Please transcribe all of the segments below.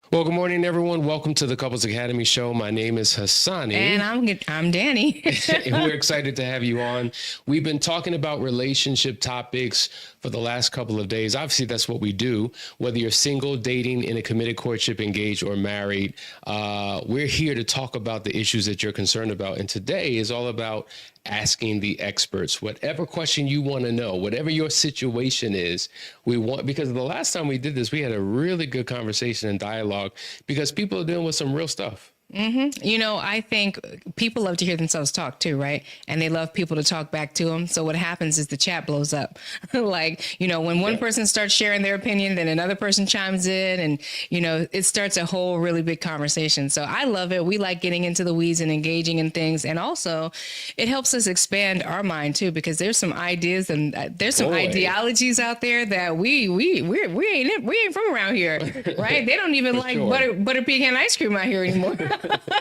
Well, good morning, everyone. Welcome to the Couples Academy show. My name is Hassani. And I'm Danny. And we're excited to have you on. We've been talking about relationship topics for the last couple of days. Obviously, that's what we do. Whether you're single, dating, in a committed courtship, engaged, or married, we're here to talk about the issues that you're concerned about. And today is all about asking the experts. Whatever question you want to know, whatever your situation is, we want, because the last time we did this, we had a really good conversation and dialogue because people are dealing with some real stuff. Mm-hmm. You know, I think people love to hear themselves talk too, right? And they love people to talk back to them. So what happens is the chat blows up. Like, you know, when one person starts sharing their opinion, then another person chimes in and, you know, it starts a whole really big conversation. So I love it. We like getting into the weeds and engaging in things. And also it helps us expand our mind too, because there's some ideas and there's some ideologies out there that we ain't from around here, right? They don't even like butter pecan ice cream out here anymore.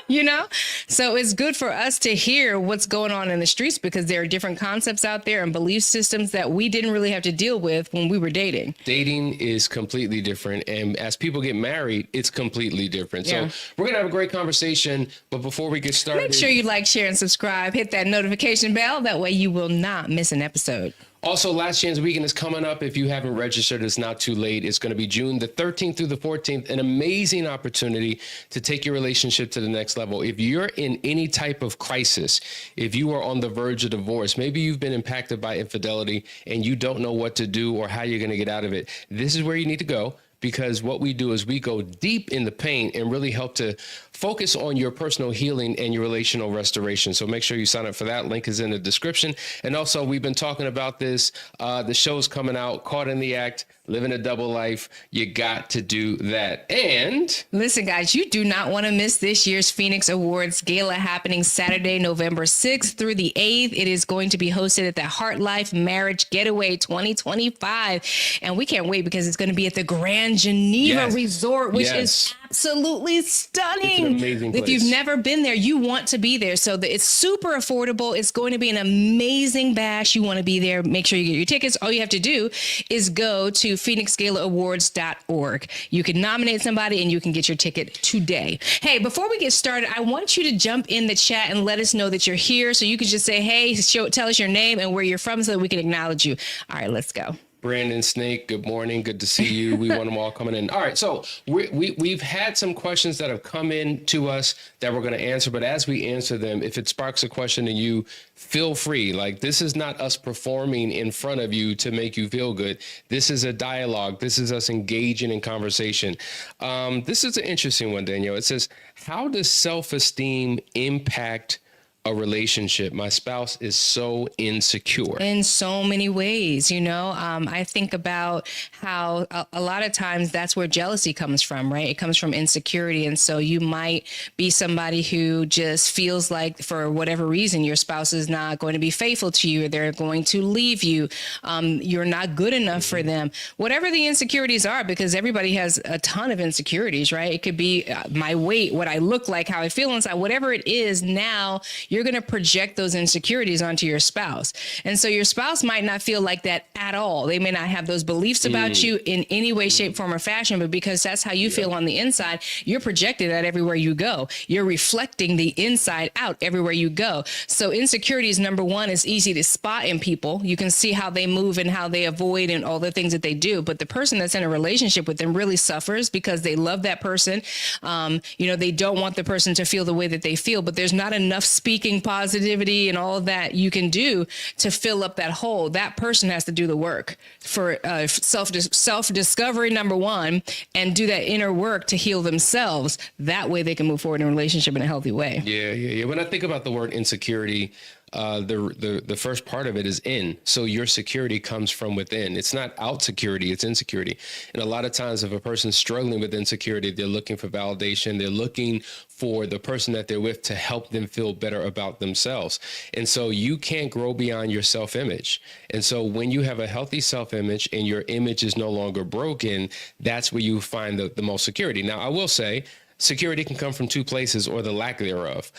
You know, so it's good for us to hear what's going on in the streets because there are different concepts out there and belief systems that we didn't really have to deal with when we were dating. Dating is completely different. And as people get married, it's completely different. So we're going to have a great conversation. But before we get started, make sure you like, share, and subscribe. Hit that notification bell. That way you will not miss an episode. Also, Last Chance Weekend is coming up. If you haven't registered, it's not too late. It's going to be June the 13th through the 14th, an amazing opportunity to take your relationship to the next level. If you're in any type of crisis, if you are on the verge of divorce, maybe you've been impacted by infidelity and you don't know what to do or how you're going to get out of it, this is where you need to go. Because what we do is we go deep in the pain and really help to focus on your personal healing and your relational restoration. So make sure you sign up for that. Link is in the description. And also, we've been talking about this. The show's coming out, Caught in the Act, Living a Double Life. You got to do that. And listen, guys, you do not want to miss this year's Phoenix Awards Gala happening Saturday, November 6th through the 8th. It is going to be hosted at the Heart Life Marriage Getaway 2025. And we can't wait because it's going to be at the Grand Geneva Resort, which is absolutely stunning. It's an amazing place. If you've never been there, you want to be there. So it's super affordable. It's going to be an amazing bash. You want to be there. Make sure you get your tickets. All you have to do is go to phoenixgalaawards.org. You can nominate somebody and you can get your ticket today. Hey, before we get started, I want you to jump in the chat and let us know that you're here. So you can just say, hey, tell us your name and where you're from so that we can acknowledge you. All right, let's go. Brandon Snake, good morning. Good to see you. We want them all coming in. All right. So we've had some questions that have come in to us that we're going to answer. But as we answer them, if it sparks a question in you, feel free. Like, this is not us performing in front of you to make you feel good. This is a dialogue. This is us engaging in conversation. This is an interesting one, Danielle. It says, how does self-esteem impact a relationship? My spouse is so insecure. In so many ways, you know, I think about how a lot of times that's where jealousy comes from, right? It comes from insecurity. And so you might be somebody who just feels like for whatever reason, your spouse is not going to be faithful to you, or they're going to leave you. You're not good enough for them, whatever the insecurities are, because everybody has a ton of insecurities, right? It could be my weight, what I look like, how I feel inside, whatever it is. Now you're going to project those insecurities onto your spouse. And so your spouse might not feel like that at all. They may not have those beliefs about you in any way, shape, form, or fashion, but because that's how you feel on the inside, you're projected at everywhere you go. You're reflecting the inside out everywhere you go. So insecurities, number one, is easy to spot in people. You can see how they move and how they avoid and all the things that they do. But the person that's in a relationship with them really suffers because they love that person. You know, they don't want the person to feel the way that they feel, but there's not enough speaking positivity and all of that you can do to fill up that hole. That person has to do the work for self-discovery, number one, and do that inner work to heal themselves. That way they can move forward in a relationship in a healthy way. Yeah. When I think about the word insecurity, the first part of it is in. So your security comes from within. It's not out security, it's insecurity. And a lot of times if a person's struggling with insecurity, they're looking for validation. They're looking for the person that they're with to help them feel better about themselves. And so you can't grow beyond your self-image. And so when you have a healthy self-image and your image is no longer broken, that's where you find the most security. Now, I will say, security can come from two places, or the lack thereof.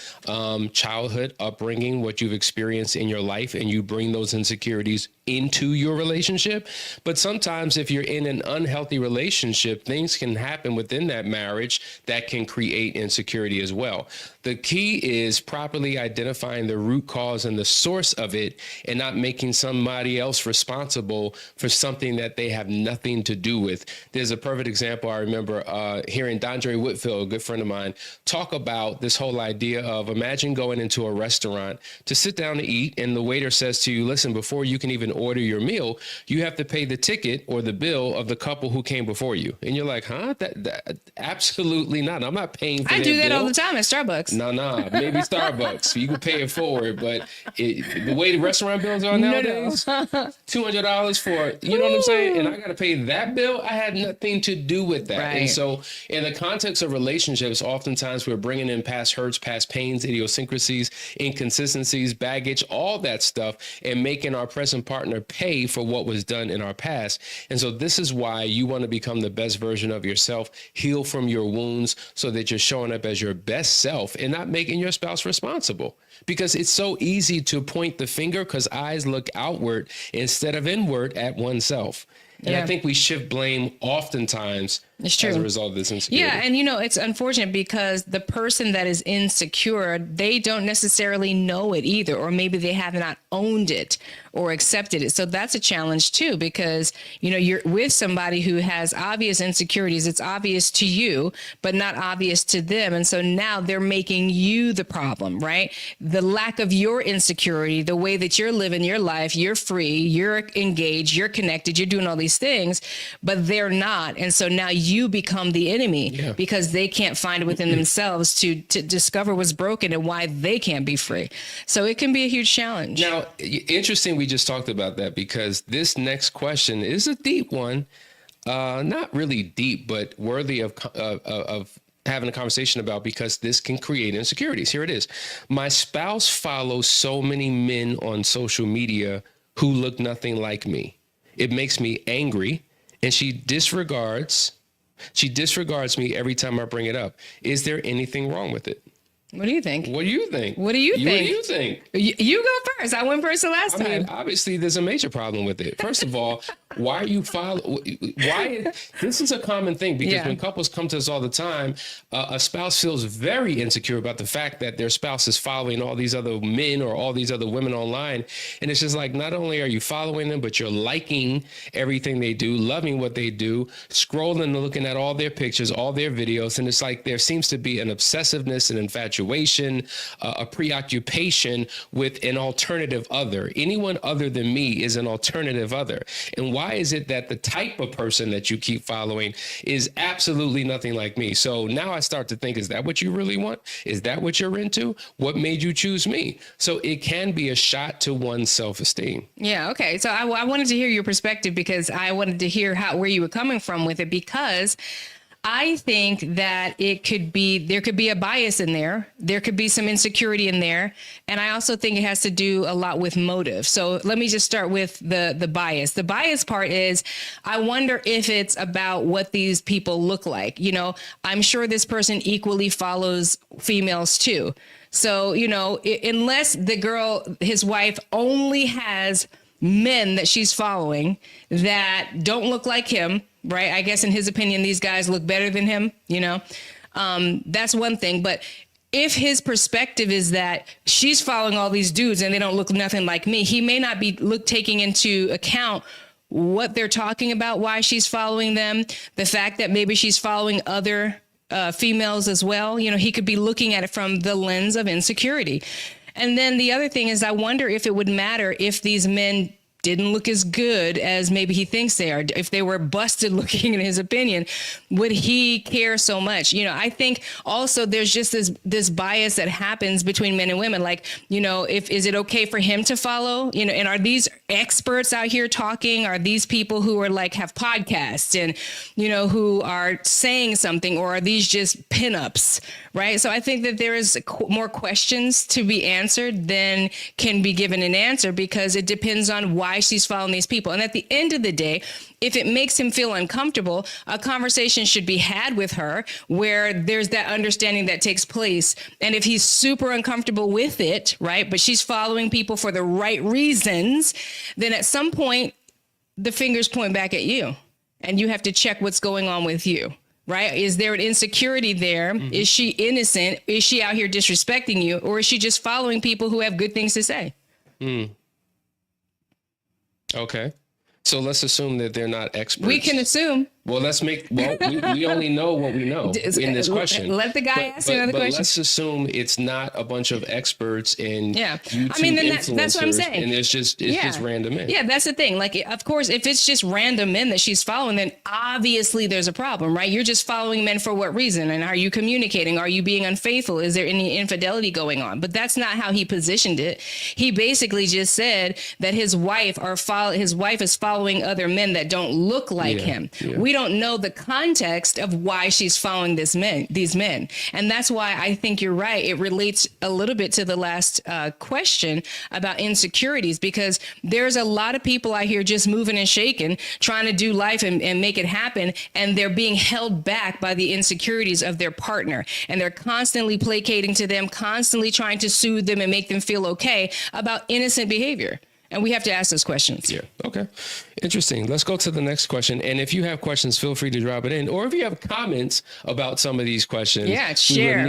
Childhood, upbringing, what you've experienced in your life, and you bring those insecurities into your relationship. But sometimes if you're in an unhealthy relationship, things can happen within that marriage that can create insecurity as well. The key is properly identifying the root cause and the source of it, and not making somebody else responsible for something that they have nothing to do with. There's a perfect example. I remember hearing Dondre Whitfield, a good friend of mine, talk about this whole idea of, imagine going into a restaurant to sit down to eat, and the waiter says to you, listen, before you can even order your meal, you have to pay the ticket or the bill of the couple who came before you. And you're like, huh? That absolutely not. I'm not paying for I their do that bill. all the time at Starbucks. Nah, maybe Starbucks. You can pay it forward, but the way the restaurant bills are nowadays, $200 for, you know what I'm saying? And I got to pay that bill. I had nothing to do with that. Right. And so in the context of relationships, oftentimes we're bringing in past hurts, past pains, idiosyncrasies, inconsistencies, baggage, all that stuff, and making our present partner pay for what was done in our past. And so this is why you want to become the best version of yourself, heal from your wounds so that you're showing up as your best self and not making your spouse responsible. Because it's so easy to point the finger because eyes look outward instead of inward at oneself. And I think we shift blame oftentimes as a result of this insecurity. Yeah. And, it's unfortunate because the person that is insecure, they don't necessarily know it either, or maybe they have not owned it or accepted it. So that's a challenge too, because, you're with somebody who has obvious insecurities. It's obvious to you, but not obvious to them. And so now they're making you the problem, right? The lack of your insecurity, the way that you're living your life, you're free, you're engaged, you're connected, you're doing all these things, but they're not. And so now you become the enemy because they can't find it within themselves to discover what's broken and why they can't be free. So it can be a huge challenge. Now, interesting we just talked about that, because this next question is a deep one. Not really deep, but worthy of having a conversation about, because this can create insecurities. Here it is. My spouse follows so many men on social media who look nothing like me. It makes me angry, and she disregards me every time I bring it up. Is there anything wrong with it? What do you think? What do you think? What do you think? What do you think? You go first. I went first the last time. Obviously, there's a major problem with it. First of all, why are you this is a common thing, because when couples come to us all the time, a spouse feels very insecure about the fact that their spouse is following all these other men or all these other women online. And it's just like, not only are you following them, but you're liking everything they do, loving what they do, scrolling and looking at all their pictures, all their videos. And it's like there seems to be an obsessiveness and infatuation, a preoccupation with an alternative other. Anyone other than me is an alternative other. And why is it that the type of person that you keep following is absolutely nothing like me? So now I start to think, is that what you really want? Is that what you're into? What made you choose me? So it can be a shot to one's self-esteem. Yeah. Okay. So I wanted to hear your perspective, because I wanted to hear where you were coming from with it, because I think that there could be a bias in there. There could be some insecurity in there. And I also think it has to do a lot with motive. So let me just start with the bias. The bias part is, I wonder if it's about what these people look like. I'm sure this person equally follows females too. So, unless his wife only has men that she's following that don't look like him, right? I guess in his opinion, these guys look better than him, that's one thing. But if his perspective is that she's following all these dudes and they don't look nothing like me, he may not be taking into account what they're talking about, why she's following them, the fact that maybe she's following other females as well. He could be looking at it from the lens of insecurity. And then the other thing is, I wonder if it would matter if these men didn't look as good as maybe he thinks they are. If they were busted looking, in his opinion, would he care so much? I think also there's just this bias that happens between men and women. Like, is it okay for him to follow? And are these experts out here talking? Are these people who are have podcasts and, who are saying something, or are these just pinups? Right. So I think that there is more questions to be answered than can be given an answer, because it depends on why why she's following these people. And at the end of the day, if it makes him feel uncomfortable, a conversation should be had with her where there's that understanding that takes place. And if he's super uncomfortable with it, right, but she's following people for the right reasons, then at some point, the fingers point back at you and you have to check what's going on with you. Right? Is there an insecurity there? Mm-hmm. Is she innocent? Is she out here disrespecting you? Or is she just following people who have good things to say? Okay. So let's assume that they're not experts. We can assume. Well, we only know what we know in this question. Let the guy ask another question. But let's assume it's not a bunch of experts and YouTube then that's what I'm saying. And it's just random men. Yeah, that's the thing. Like, of course, if it's just random men that she's following, then obviously there's a problem, right? You're just following men for what reason? And are you communicating? Are you being unfaithful? Is there any infidelity going on? But that's not how he positioned it. He basically just said that his wife is following other men that don't look like him. Yeah. We don't know the context of why she's following these men. And that's why I think you're right. It relates a little bit to the last question about insecurities, because there's a lot of people out here just moving and shaking, trying to do life and make it happen. And they're being held back by the insecurities of their partner. And they're constantly placating to them, constantly trying to soothe them and make them feel okay about innocent behavior. And we have to ask those questions. Yeah. Okay. Interesting. Let's go to the next question. And if you have questions, feel free to drop it in. Or if you have comments about some of these questions, share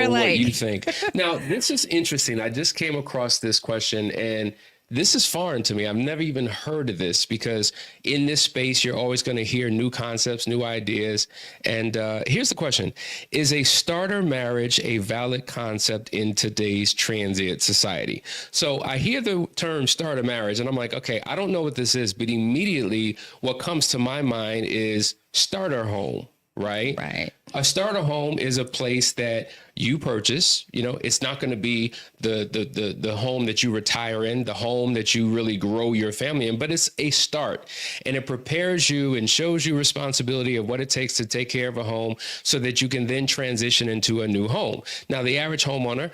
what you think. Now, this is interesting. I just came across this question and this is foreign to me. I've never even heard of this, because in this space, you're always going to hear new concepts, new ideas. And here's the question. Is a starter marriage a valid concept in today's transient society? So I hear the term starter marriage and I'm like, okay, I don't know what this is, but immediately what comes to my mind is starter home. Right. A starter home is a place that you purchase. You know, it's not going to be the home that you retire in, the home that you really grow your family in, but it's a start, and it prepares you and shows you responsibility of what it takes to take care of a home so that you can then transition into a new home. Now, the average homeowner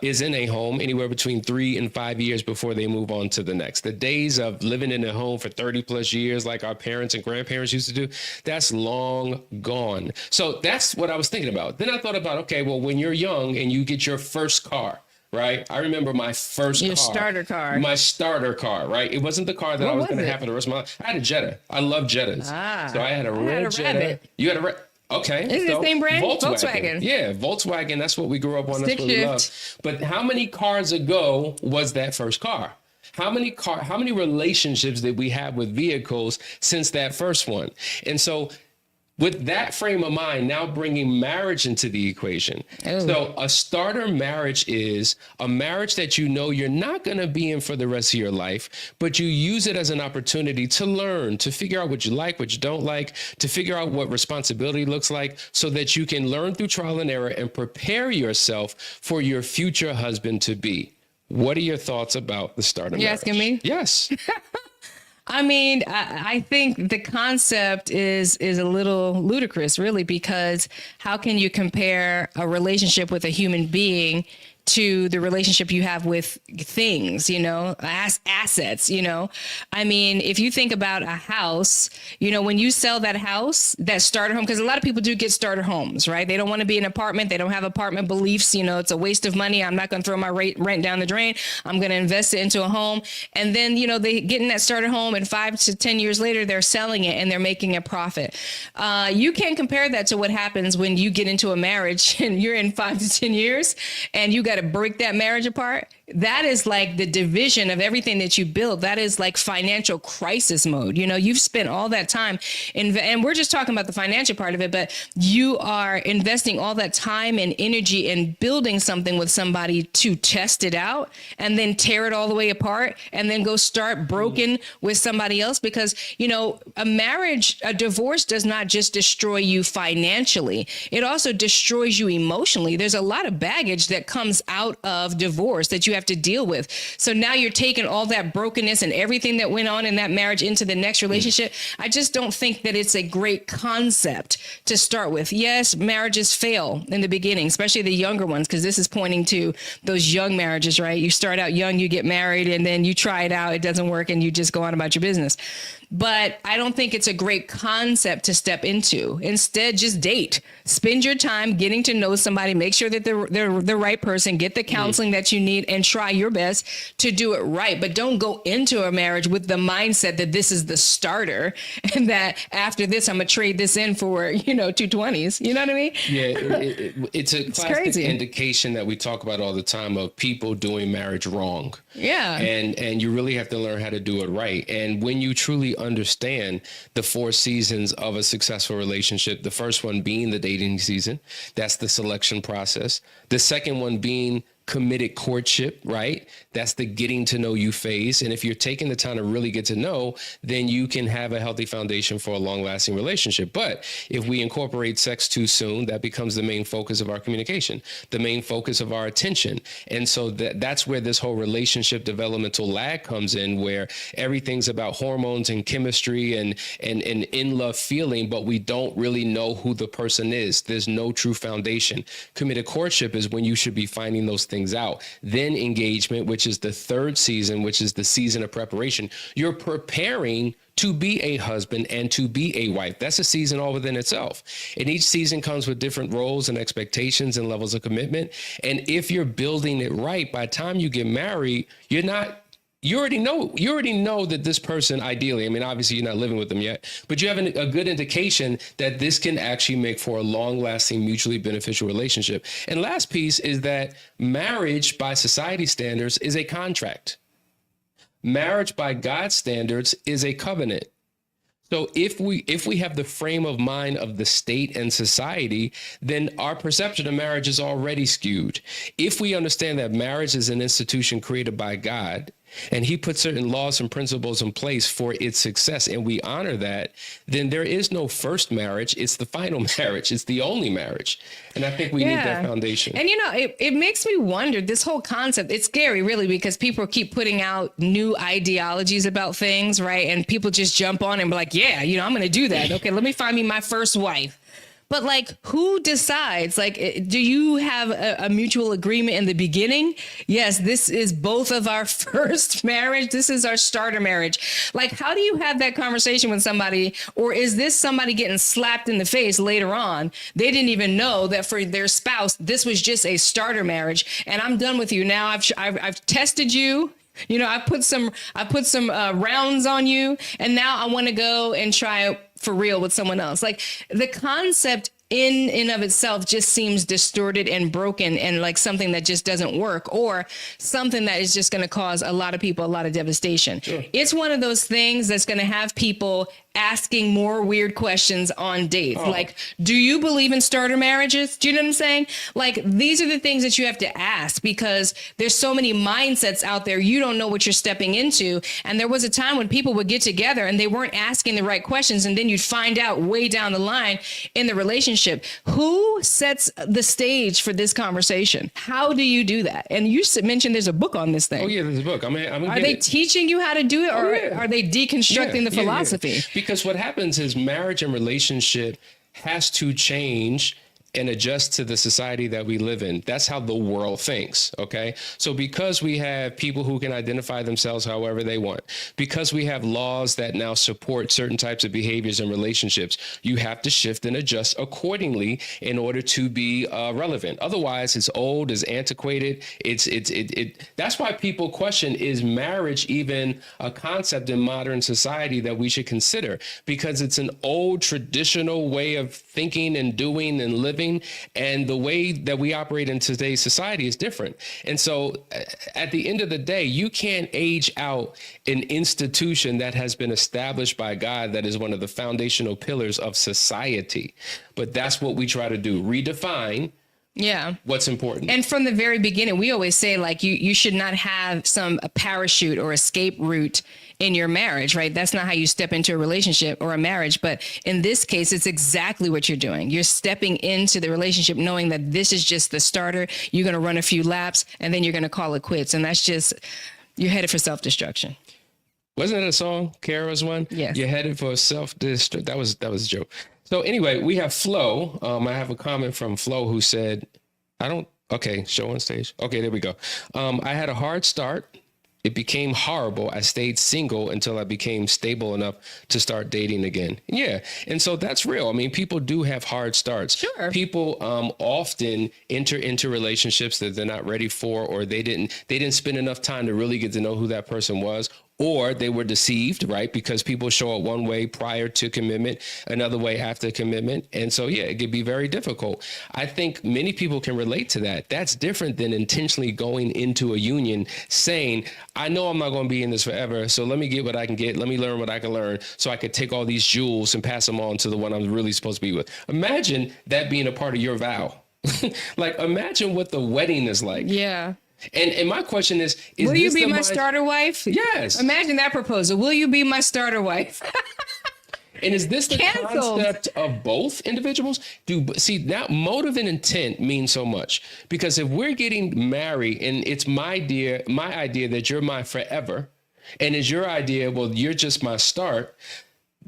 is in a home anywhere between 3 and 5 years before they move on to the next. The days of living in a home for 30 plus years, like our parents and grandparents used to do, that's long gone. So that's what I was thinking about. Then I thought about, okay, well, when you're young and you get your first car, right? I remember my first Your starter car. My starter car, right? It wasn't the car that I was going to have for the rest of my life. I had a Jetta. I love Jettas. So I had a red Jetta. Rabbit. You had a Okay. Is it the same brand? Volkswagen. Yeah, Volkswagen. That's what we grew up on. That's what we love. But how many cars ago was that first car? How many relationships did we have with vehicles since that first one? And so with that frame of mind, now bringing marriage into the equation. Ooh. So a starter marriage is a marriage that you know you're not going to be in for the rest of your life, but you use it as an opportunity to learn, to figure out what you like, what you don't like, to figure out what responsibility looks like, so that you can learn through trial and error and prepare yourself for your future husband to be. What are your thoughts about the starter marriage? You asking me? Yes. I mean, I think the concept is a little ludicrous, really, because how can you compare a relationship with a human being to the relationship you have with things, assets, I mean, if you think about a house, when you sell that house, that starter home, because a lot of people do get starter homes, right? They don't want to be in an apartment. They don't have apartment beliefs. It's a waste of money. I'm not going to throw my rent down the drain. I'm going to invest it into a home. And then, they get in that starter home and 5 to 10 years later, they're selling it and they're making a profit. You can't compare that to what happens when you get into a marriage and you're in 5 to 10 years and you got to break that marriage apart. That is like the division of everything that you build. That is like financial crisis mode. You've spent all that time and we're just talking about the financial part of it, but you are investing all that time and energy in building something with somebody to test it out and then tear it all the way apart and then go start broken with somebody else. Because, a divorce does not just destroy you financially. It also destroys you emotionally. There's a lot of baggage that comes out of divorce that you have have to deal with. So now you're taking all that brokenness and everything that went on in that marriage into the next relationship. I just don't think that it's a great concept to start with. Yes, marriages fail in the beginning, especially the younger ones, because this is pointing to those young marriages, right? You start out young, you get married, and then you try it out, it doesn't work, and you just go on about your business. But I don't think it's a great concept to step into. Instead, just date. Spend your time getting to know somebody. Make sure that they're the right person. Get the counseling that you need and try your best to do it right. But don't go into a marriage with the mindset that this is the starter and that after this, I'm going to trade this in for, 220s. You know what I mean? Yeah, it's a classic indication that we talk about all the time of people doing marriage wrong. Yeah. And you really have to learn how to do it right. And when you truly understand the 4 seasons of a successful relationship, the first one being the dating season, that's the selection process. The second one being committed courtship, right? That's the getting to know you phase. And if you're taking the time to really get to know, then you can have a healthy foundation for a long lasting relationship. But if we incorporate sex too soon, that becomes the main focus of our communication, the main focus of our attention. And so that's where this whole relationship developmental lag comes in, where everything's about hormones and chemistry and in love feeling, but we don't really know who the person is. There's no true foundation. Committed courtship is when you should be finding those things out. Then engagement, which is the third season, which is the season of preparation. You're preparing to be a husband and to be a wife. That's a season all within itself. And each season comes with different roles and expectations and levels of commitment. And if you're building it right, by the time you get married, you already know that this person, ideally, I mean, obviously you're not living with them yet, but you have a good indication that this can actually make for a long lasting, mutually beneficial relationship. And last piece is that marriage by society standards is a contract. Marriage by God's standards is a covenant. So if we have the frame of mind of the state and society, then our perception of marriage is already skewed. If we understand that marriage is an institution created by God, and he put certain laws and principles in place for its success, and we honor that, then there is no first marriage. It's the final marriage. It's the only marriage. And I think we need that foundation. And, it makes me wonder, this whole concept, it's scary, really, because people keep putting out new ideologies about things, right? And people just jump on and be like, yeah, I'm going to do that. Okay, let me find me my first wife. But who decides? Do you have a mutual agreement in the beginning? Yes, this is both of our first marriage. This is our starter marriage. How do you have that conversation with somebody? Or is this somebody getting slapped in the face later on? They didn't even know that for their spouse, this was just a starter marriage. And I'm done with you now. I've tested you. I put some rounds on you, and now I want to go and try it for real with someone else. The concept in and of itself just seems distorted and broken and something that just doesn't work, or something that is just going to cause a lot of people a lot of devastation. Sure. It's one of those things that's going to have people asking more weird questions on dates. Do you believe in starter marriages? Do you know what I'm saying? These are the things that you have to ask, because there's so many mindsets out there. You don't know what you're stepping into. And there was a time when people would get together and they weren't asking the right questions. And then you'd find out way down the line in the relationship, who sets the stage for this conversation? How do you do that? And you mentioned there's a book on this thing. Oh yeah, there's a book. Are they teaching you how to do it, or are they deconstructing the philosophy? Yeah. Because what happens is marriage and relationship has to change and adjust to the society that we live in. That's how the world thinks, okay? So because we have people who can identify themselves however they want, because we have laws that now support certain types of behaviors and relationships, you have to shift and adjust accordingly in order to be relevant. Otherwise, it's old, it's antiquated. That's why people question, is marriage even a concept in modern society that we should consider? Because it's an old traditional way of thinking and doing and living. And the way that we operate in today's society is different. And so at the end of the day, you can't age out an institution that has been established by God, that is one of the foundational pillars of society. But that's what we try to do, redefine Yeah. what's important. And from the very beginning, we always say like you should not have a parachute or escape route in your marriage, right? That's not how you step into a relationship or a marriage. But in this case, it's exactly what you're doing. You're stepping into the relationship knowing that this is just the starter. You're going to run a few laps and then you're going to call it quits. And that's just, you're headed for self-destruction. Wasn't it a song? Kara's one? Yes. You're headed for self-destruct. That was a joke. So anyway, we have Flo. I have a comment from Flo who said, show on stage. Okay, there we go. I had a hard start. It became horrible. I stayed single until I became stable enough to start dating again. Yeah. And so that's real. I mean, people do have hard starts. Sure. People often enter into relationships that they're not ready for, or they didn't spend enough time to really get to know who that person was, or they were deceived, right? Because people show up one way prior to commitment, another way after commitment. And so, yeah, it could be very difficult. I think many people can relate to that. That's different than intentionally going into a union saying, I know I'm not going to be in this forever, so let me get what I can get. Let me learn what I can learn so I could take all these jewels and pass them on to the one I'm really supposed to be with. Imagine that being a part of your vow. Like, imagine what the wedding is like. Yeah. And my question is will you be my starter wife? Yes. Imagine that proposal. Will you be my starter wife? And is this the Canceled. concept of both individuals? See, now motive and intent mean so much, because if we're getting married and it's my idea that you're my forever, and it's your idea, well, you're just my start.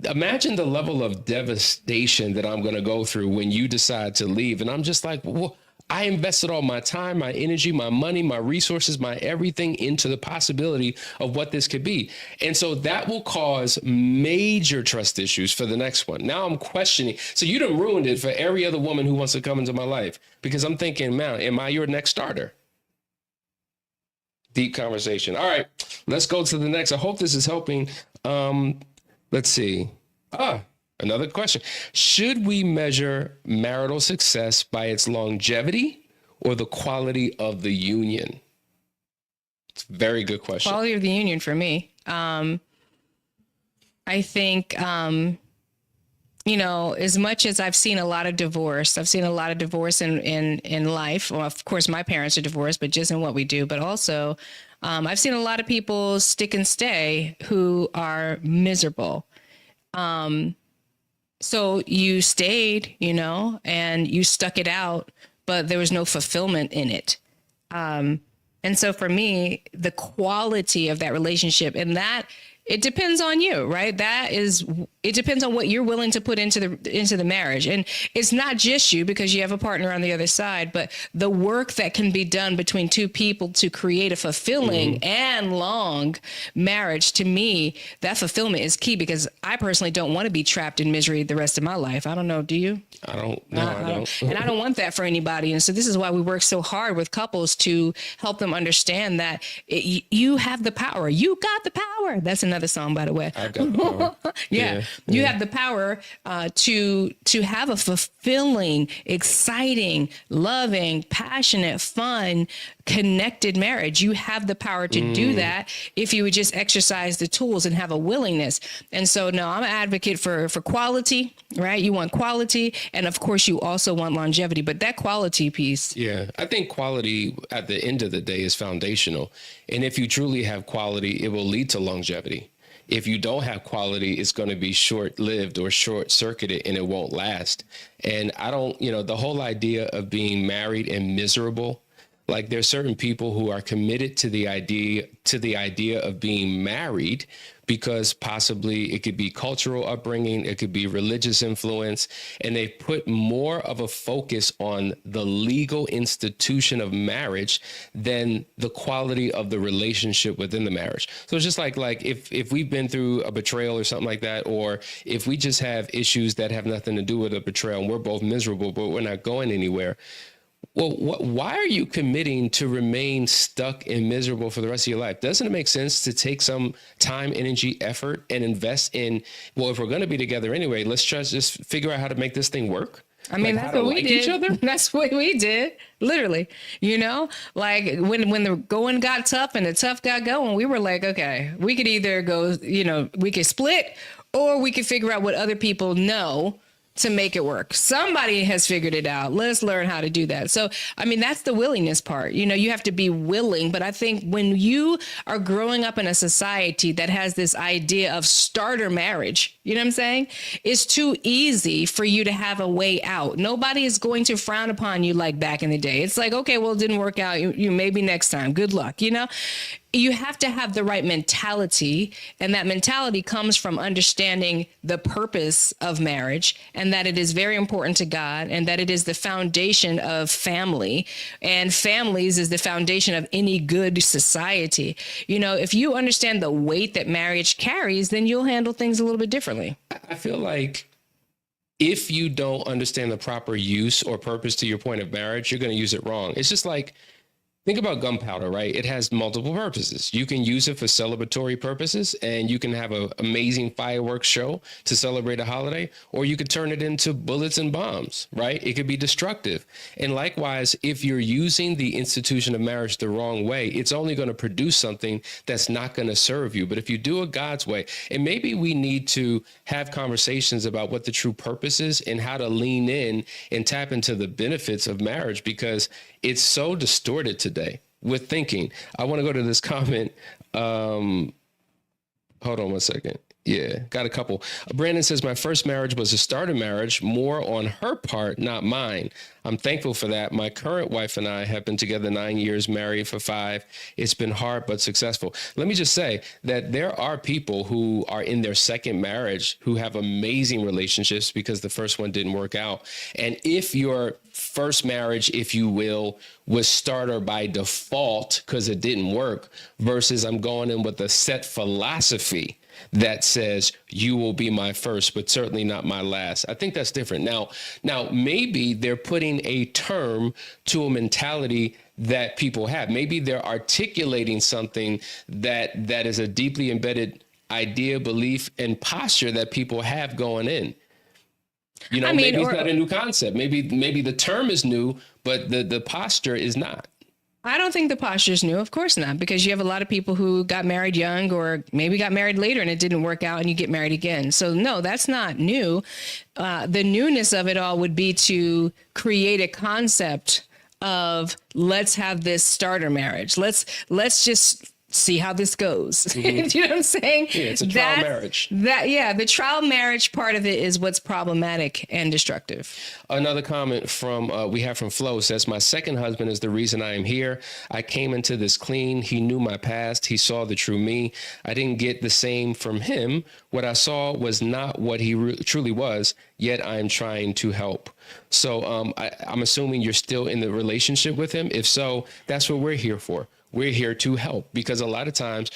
Imagine the level of devastation that I'm going to go through when you decide to leave. And I'm just like, well, I invested all my time, my energy, my money, my resources, my everything into the possibility of what this could be. And so that will cause major trust issues for the next one. Now I'm questioning. So you done ruined it for every other woman who wants to come into my life, because I'm thinking, man, am I your next starter? Deep conversation. All right, let's go to the next. I hope this is helping. Let's see. Another question. Should we measure marital success by its longevity or the quality of the union? It's a very good question. Quality of the union for me. I think, as much as I've seen a lot of divorce in life. Well, of course, my parents are divorced, but just in what we do. But also, I've seen a lot of people stick and stay who are miserable. So you stayed, and you stuck it out, but there was no fulfillment in it. And so for me, the quality of that relationship, and that it depends on you, right? It depends on what you're willing to put into the marriage. And it's not just you, because you have a partner on the other side, but the work that can be done between two people to create a fulfilling and long marriage. To me, that fulfillment is key, because I personally don't want to be trapped in misery the rest of my life. I don't know. Do you? I don't. No, I don't. And I don't want that for anybody. And so this is why we work so hard with couples to help them understand that you have the power. You got the power. That's another song, by the way. I've got the power. Yeah. You have the power to have a fulfilling, exciting, loving, passionate, fun, connected marriage. You have the power to do that if you would just exercise the tools and have a willingness. And so, no, I'm an advocate for quality, right? You want quality. And of course, you also want longevity. But that quality piece. Yeah, I think quality at the end of the day is foundational. And if you truly have quality, it will lead to longevity. If you don't have quality, it's going to be short-lived or short-circuited, and it won't last. And I don't, the whole idea of being married and miserable, like there's certain people who are committed to the idea of being married because possibly it could be cultural upbringing, it could be religious influence, and they put more of a focus on the legal institution of marriage than the quality of the relationship within the marriage. So it's just like if we've been through a betrayal or something like that, or if we just have issues that have nothing to do with a betrayal and we're both miserable, but we're not going anywhere. Well, why are you committing to remain stuck and miserable for the rest of your life? Doesn't it make sense to take some time, energy, effort, and invest in, well, if we're going to be together anyway, let's just figure out how to make this thing work? I mean, that's what we did. Each other? That's what we did. Literally, like when the going got tough and the tough got going, we were like, okay, we could either go, we could split, or we could figure out what other people know to make it work. Somebody has figured it out. Let's learn how to do that. So, I mean, that's the willingness part. You know, you have to be willing. But I think when you are growing up in a society that has this idea of starter marriage, you know what I'm saying? It's too easy for you to have a way out. Nobody is going to frown upon you like back in the day. It's like, okay, well, it didn't work out. You maybe next time. Good luck. You know, you have to have the right mentality. And that mentality comes from understanding the purpose of marriage and that it is very important to God and that it is the foundation of family. And families is the foundation of any good society. You know, if you understand the weight that marriage carries, then you'll handle things a little bit differently. I feel like if you don't understand the proper use or purpose to your point of marriage, you're going to use it wrong. It's just like, think about gunpowder, right? It has multiple purposes. You can use it for celebratory purposes and you can have an amazing fireworks show to celebrate a holiday, or you could turn it into bullets and bombs, right? It could be destructive. And likewise, if you're using the institution of marriage the wrong way, it's only going to produce something that's not going to serve you. But if you do it God's way, and maybe we need to have conversations about what the true purpose is and how to lean in and tap into the benefits of marriage, because it's so distorted today with thinking. I want to go to this comment. Hold on one second. Yeah, got a couple. Brandon says, my first marriage was a starter marriage, more on her part, not mine. I'm thankful for that. My current wife and I have been together 9 years, married for 5. It's been hard, but successful. Let me just say that there are people who are in their second marriage who have amazing relationships because the first one didn't work out. And if your first marriage, if you will, was starter by default because it didn't work versus I'm going in with a set philosophy that says you will be my first, but certainly not my last. I think that's different. Now, maybe they're putting a term to a mentality that people have. Maybe they're articulating something that is a deeply embedded idea, belief, and posture that people have going in. You know, maybe it's not a new concept. Maybe the term is new, but the posture is not. I don't think the posture is new. Of course not, because you have a lot of people who got married young or maybe got married later and it didn't work out and you get married again. So no, that's not new. The newness of it all would be to create a concept of let's have this starter marriage. Let's just see how this goes. Mm-hmm. You know what I'm saying? Yeah, it's a trial marriage. The trial marriage part of it is what's problematic and destructive. Another comment we have from Flo says, my second husband is the reason I am here. I came into this clean. He knew my past. He saw the true me. I didn't get the same from him. What I saw was not what he truly was, yet I am trying to help. So I'm assuming you're still in the relationship with him. If so, that's what we're here for. We're here to help, because a lot of times,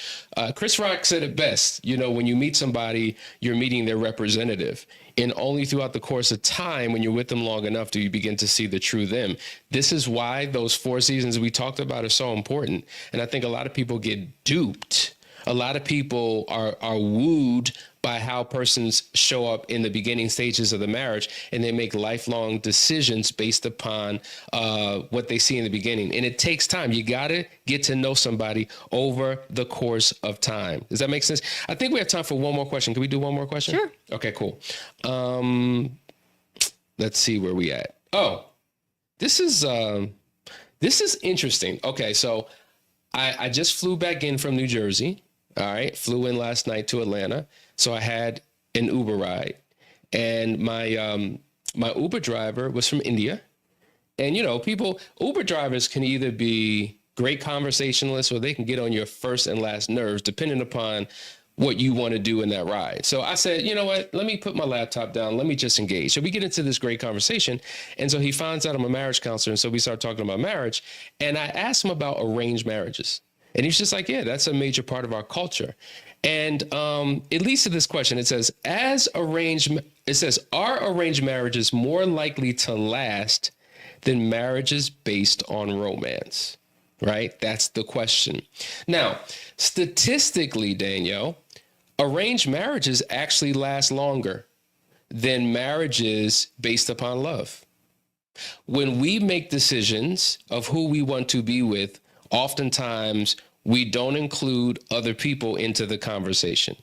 Chris Rock said it best, you know, when you meet somebody, you're meeting their representative. And only throughout the course of time, when you're with them long enough, do you begin to see the true them. This is why those 4 seasons we talked about are so important. And I think a lot of people get duped. A lot of people are wooed by how persons show up in the beginning stages of the marriage, and they make lifelong decisions based upon what they see in the beginning. And it takes time. You got to get to know somebody over the course of time. Does that make sense? I think we have time for one more question. Can we do one more question? Sure. Okay, cool. Let's see where we at. Oh, this is interesting. Okay, so I just flew back in from New Jersey. All right. Flew in last night to Atlanta. So I had an Uber ride, and my Uber driver was from India. And, you know, Uber drivers can either be great conversationalists or they can get on your first and last nerves, depending upon what you want to do in that ride. So I said, you know what, let me put my laptop down. Let me just engage. So we get into this great conversation. And so he finds out I'm a marriage counselor. And so we start talking about marriage. And I asked him about arranged marriages. And he's just like, yeah, that's a major part of our culture. And it leads to this question. It says, are arranged marriages more likely to last than marriages based on romance? Right? That's the question. Now, statistically, Danielle, arranged marriages actually last longer than marriages based upon love. When we make decisions of who we want to be with, oftentimes we don't include other people into the conversation.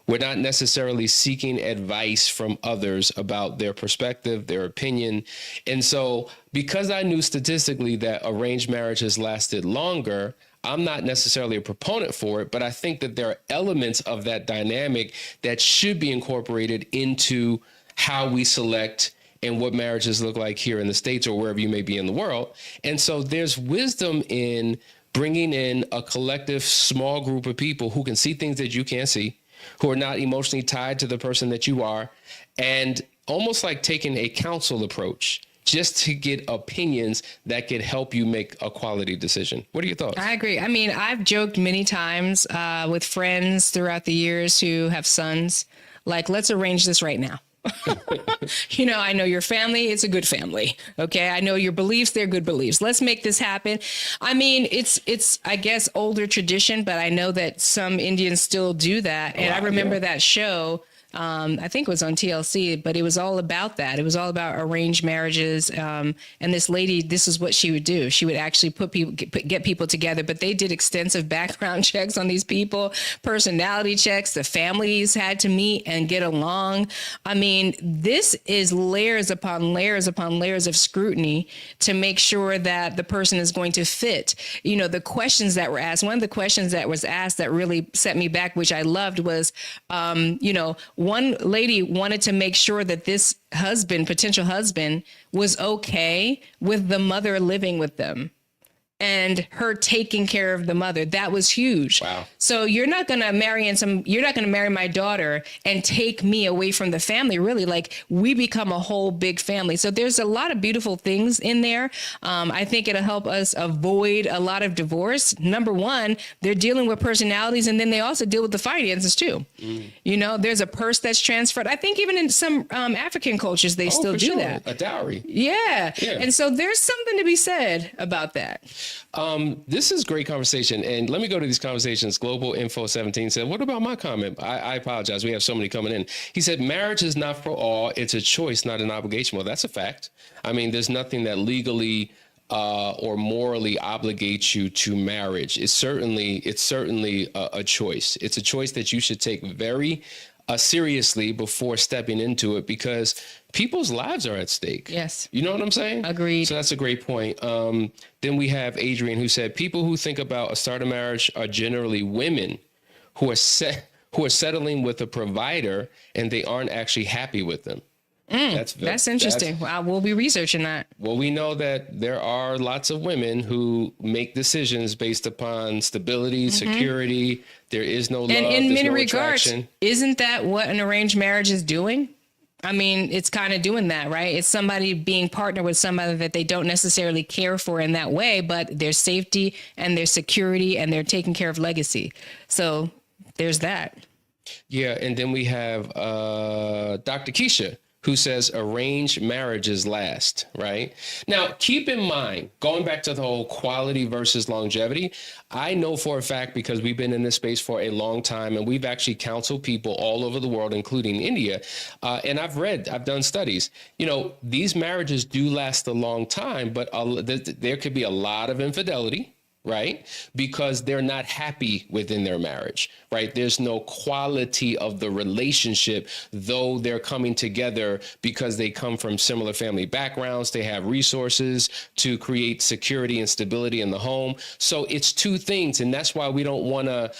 We're not necessarily seeking advice from others about their perspective, their opinion. And so because I knew statistically that arranged marriages lasted longer, I'm not necessarily a proponent for it, but I think that there are elements of that dynamic that should be incorporated into how we select and what marriages look like here in the States or wherever you may be in the world. And so there's wisdom in bringing in a collective small group of people who can see things that you can't see, who are not emotionally tied to the person that you are, and almost like taking a counsel approach just to get opinions that could help you make a quality decision. What are your thoughts? I agree. I mean, I've joked many times with friends throughout the years who have sons, like, let's arrange this right now. You know, I know your family, it's a good family. Okay. I know your beliefs, they're good beliefs. Let's make this happen. I mean, it's, I guess, older tradition, but I know that some Indians still do that. And I remember that show. I think it was on TLC, but it was all about that. It was all about arranged marriages. And this lady, this is what she would do. She would actually get people together, but they did extensive background checks on these people, personality checks. The families had to meet and get along. I mean, this is layers upon layers upon layers of scrutiny to make sure that the person is going to fit. You know, the questions that were asked, one of the questions that was asked that really set me back, which I loved, was, you know, one lady wanted to make sure that this husband, potential husband, was okay with the mother living with them and her taking care of the mother. That was huge. Wow. So you're not going to you're not going to marry my daughter and take me away from the family. Really, like, we become a whole big family. So there's a lot of beautiful things in there. I think it'll help us avoid a lot of divorce. Number one, they're dealing with personalities, and then they also deal with the finances too. You know, there's a purse that's transferred. I think even in some African cultures, they still do that. A dowry. Yeah. And so there's something to be said about that. This is great conversation. And let me go to these conversations. Global Info 17 said, what about my comment? I apologize. We have so many coming in. He said, marriage is not for all. It's a choice, not an obligation. Well, that's a fact. I mean, there's nothing that legally or morally obligates you to marriage. It's certainly a choice. It's a choice that you should take very seriously before stepping into it, because people's lives are at stake. Yes. You know what I'm saying? Agreed. So that's a great point. Then we have Adrian, who said, people who think about a start of marriage are generally women who are settling with a provider and they aren't actually happy with them. That's interesting. We'll be researching that. Well, we know that there are lots of women who make decisions based upon stability, security. There is no love. And in many regards, isn't that what an arranged marriage is doing? I mean, it's kind of doing that, right? It's somebody being partnered with somebody that they don't necessarily care for in that way, but their safety and their security, and they're taking care of legacy. So there's that. Yeah. And then we have Dr. Keisha, who says arranged marriages last, right? Now, keep in mind, going back to the whole quality versus longevity, I know for a fact, because we've been in this space for a long time, and we've actually counseled people all over the world, including India. And I've done studies. You know, these marriages do last a long time, but there could be a lot of infidelity, right? Because they're not happy within their marriage, right? There's no quality of the relationship, though they're coming together because they come from similar family backgrounds. They have resources to create security and stability in the home. So it's two things. And that's why we don't want to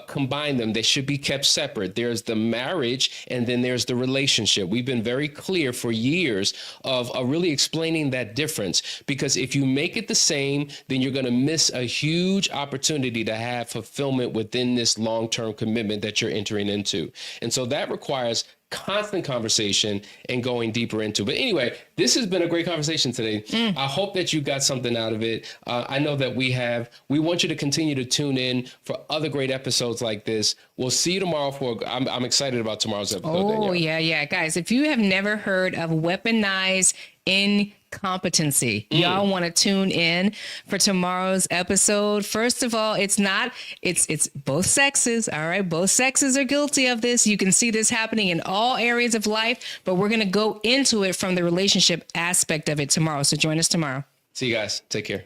combine them. They should be kept separate. There's the marriage, and then there's the relationship. We've been very clear for years of really explaining that difference, because if you make it the same, then you're going to miss a huge opportunity to have fulfillment within this long-term commitment that you're entering into. And so that requires constant conversation and going deeper into. But anyway, this has been a great conversation today. I hope that you got something out of it. I know that we want you to continue to tune in for other great episodes like this. We'll see you tomorrow I'm excited about tomorrow's episode. Oh, Danielle. Yeah. Guys, if you have never heard of weaponized incompetency, y'all want to tune in for tomorrow's episode. First of all, it's both sexes. All right. Both sexes are guilty of this. You can see this happening in all areas of life, but we're going to go into it from the relationship aspect of it tomorrow. So join us tomorrow. See you guys. Take care.